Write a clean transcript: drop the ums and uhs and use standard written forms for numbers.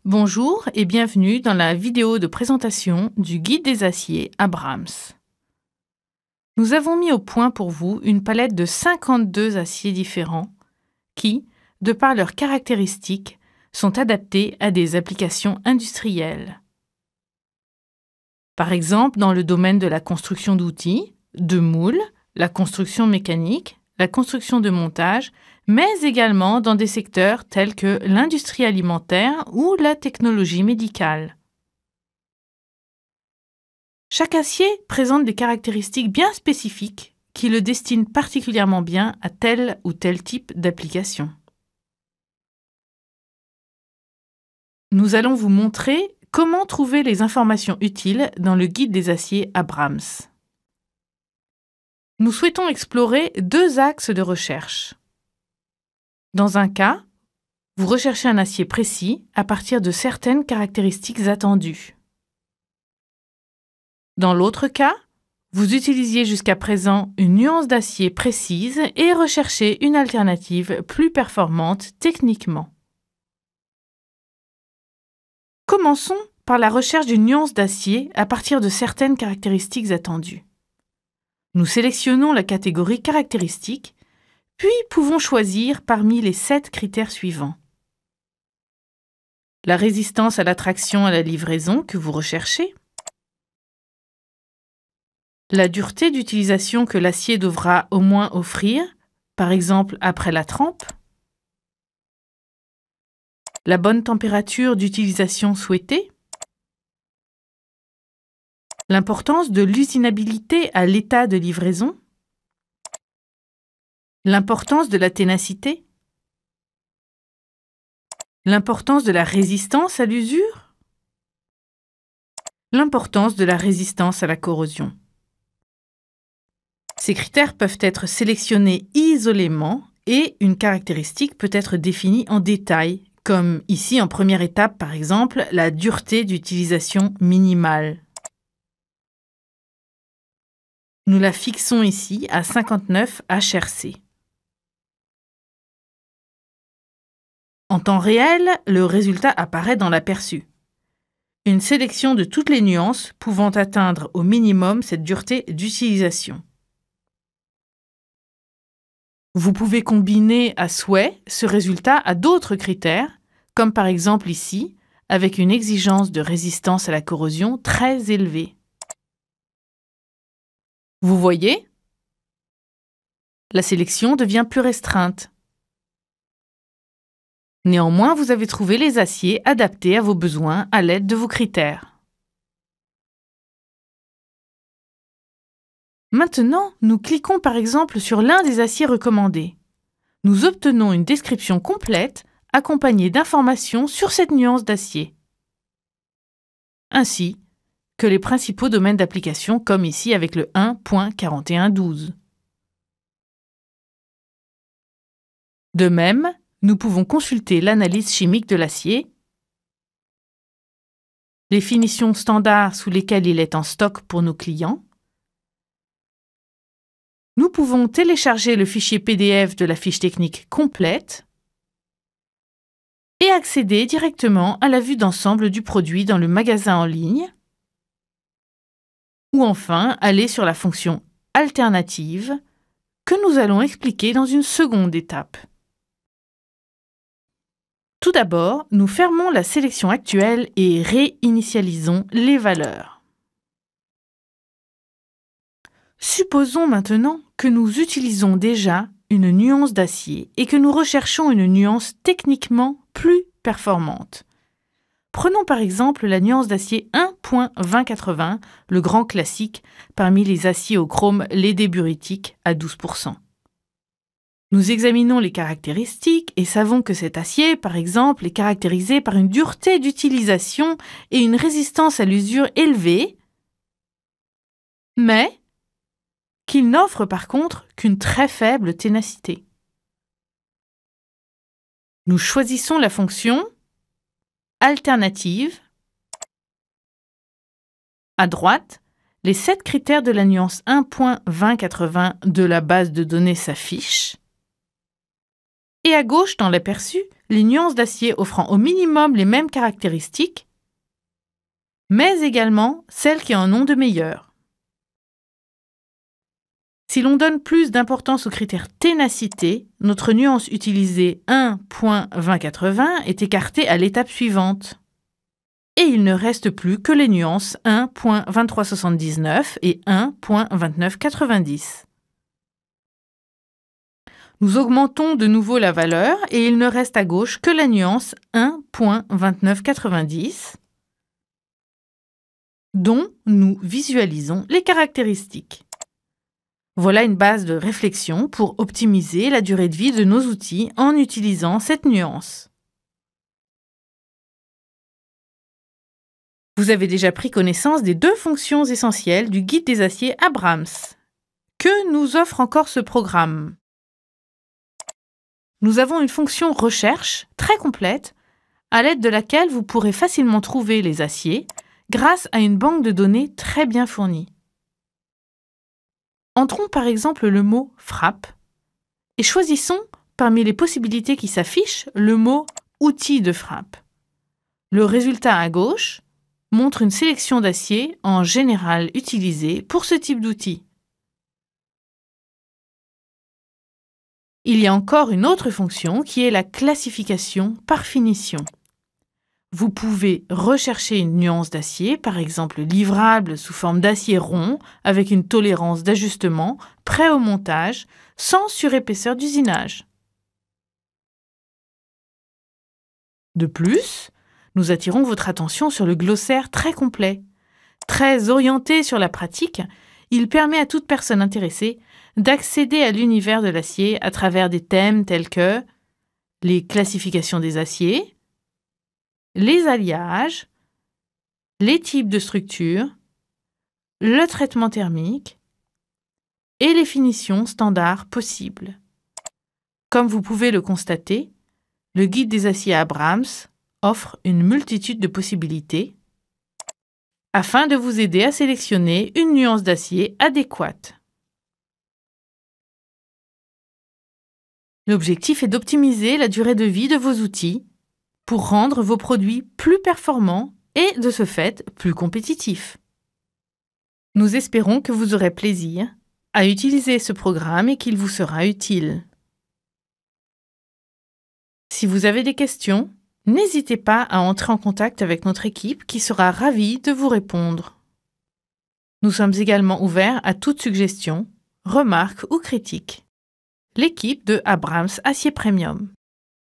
Bonjour et bienvenue dans la vidéo de présentation du guide des aciers Abrams. Nous avons mis au point pour vous une palette de 52 aciers différents qui, de par leurs caractéristiques, sont adaptés à des applications industrielles. Par exemple, dans le domaine de la construction d'outils, de moules, la construction mécanique, la construction de montage, mais également dans des secteurs tels que l'industrie alimentaire ou la technologie médicale. Chaque acier présente des caractéristiques bien spécifiques qui le destinent particulièrement bien à tel ou tel type d'application. Nous allons vous montrer comment trouver les informations utiles dans le guide des aciers Abrams. Nous souhaitons explorer deux axes de recherche. Dans un cas, vous recherchez un acier précis à partir de certaines caractéristiques attendues. Dans l'autre cas, vous utilisiez jusqu'à présent une nuance d'acier précise et recherchez une alternative plus performante techniquement. Commençons par la recherche d'une nuance d'acier à partir de certaines caractéristiques attendues. Nous sélectionnons la catégorie caractéristiques, puis pouvons choisir parmi les 7 critères suivants. La résistance à l'attraction à la livraison que vous recherchez, la dureté d'utilisation que l'acier devra au moins offrir, par exemple après la trempe, la bonne température d'utilisation souhaitée, l'importance de l'usinabilité à l'état de livraison, l'importance de la ténacité, l'importance de la résistance à l'usure, l'importance de la résistance à la corrosion. Ces critères peuvent être sélectionnés isolément et une caractéristique peut être définie en détail, comme ici en première étape par exemple, la dureté d'utilisation minimale. Nous la fixons ici à 59 HRC. En temps réel, le résultat apparaît dans l'aperçu. Une sélection de toutes les nuances pouvant atteindre au minimum cette dureté d'utilisation. Vous pouvez combiner à souhait ce résultat à d'autres critères, comme par exemple ici, avec une exigence de résistance à la corrosion très élevée. Vous voyez, la sélection devient plus restreinte. Néanmoins, vous avez trouvé les aciers adaptés à vos besoins à l'aide de vos critères. Maintenant, nous cliquons par exemple sur l'un des aciers recommandés. Nous obtenons une description complète accompagnée d'informations sur cette nuance d'acier, ainsi que les principaux domaines d'application comme ici avec le 1.4112. De même, nous pouvons consulter l'analyse chimique de l'acier, les finitions standards sous lesquelles il est en stock pour nos clients. Nous pouvons télécharger le fichier PDF de la fiche technique complète et accéder directement à la vue d'ensemble du produit dans le magasin en ligne, ou enfin aller sur la fonction alternative que nous allons expliquer dans une seconde étape. Tout d'abord, nous fermons la sélection actuelle et réinitialisons les valeurs. Supposons maintenant que nous utilisons déjà une nuance d'acier et que nous recherchons une nuance techniquement plus performante. Prenons par exemple la nuance d'acier 1.2080, le grand classique parmi les aciers au chrome lédéburitiques à 12%. Nous examinons les caractéristiques et savons que cet acier, par exemple, est caractérisé par une dureté d'utilisation et une résistance à l'usure élevée, mais qu'il n'offre par contre qu'une très faible ténacité. Nous choisissons la fonction alternative. À droite, les 7 critères de la nuance 1.2080 de la base de données s'affichent. Et à gauche, dans l'aperçu, les nuances d'acier offrant au minimum les mêmes caractéristiques, mais également celles qui en ont de meilleures. Si l'on donne plus d'importance au critère ténacité, notre nuance utilisée 1.2080 est écartée à l'étape suivante. Et il ne reste plus que les nuances 1.2379 et 1.2990. Nous augmentons de nouveau la valeur et il ne reste à gauche que la nuance 1.2990 dont nous visualisons les caractéristiques. Voilà une base de réflexion pour optimiser la durée de vie de nos outils en utilisant cette nuance. Vous avez déjà pris connaissance des deux fonctions essentielles du guide des aciers Abrams. Que nous offre encore ce programme ? Nous avons une fonction recherche très complète à l'aide de laquelle vous pourrez facilement trouver les aciers grâce à une banque de données très bien fournie. Entrons par exemple le mot « frappe » et choisissons parmi les possibilités qui s'affichent le mot « outil de frappe ». Le résultat à gauche montre une sélection d'aciers en général utilisés pour ce type d'outil. Il y a encore une autre fonction qui est la classification par finition. Vous pouvez rechercher une nuance d'acier, par exemple livrable sous forme d'acier rond avec une tolérance d'ajustement, prêt au montage, sans surépaisseur d'usinage. De plus, nous attirons votre attention sur le glossaire très complet. Très orienté sur la pratique, il permet à toute personne intéressée d'accéder à l'univers de l'acier à travers des thèmes tels que les classifications des aciers, les alliages, les types de structures, le traitement thermique et les finitions standards possibles. Comme vous pouvez le constater, le guide des aciers Abrams offre une multitude de possibilités afin de vous aider à sélectionner une nuance d'acier adéquate. L'objectif est d'optimiser la durée de vie de vos outils pour rendre vos produits plus performants et, de ce fait, plus compétitifs. Nous espérons que vous aurez plaisir à utiliser ce programme et qu'il vous sera utile. Si vous avez des questions, n'hésitez pas à entrer en contact avec notre équipe qui sera ravie de vous répondre. Nous sommes également ouverts à toute suggestion, remarque ou critique. L'équipe de Abrams Acier Premium.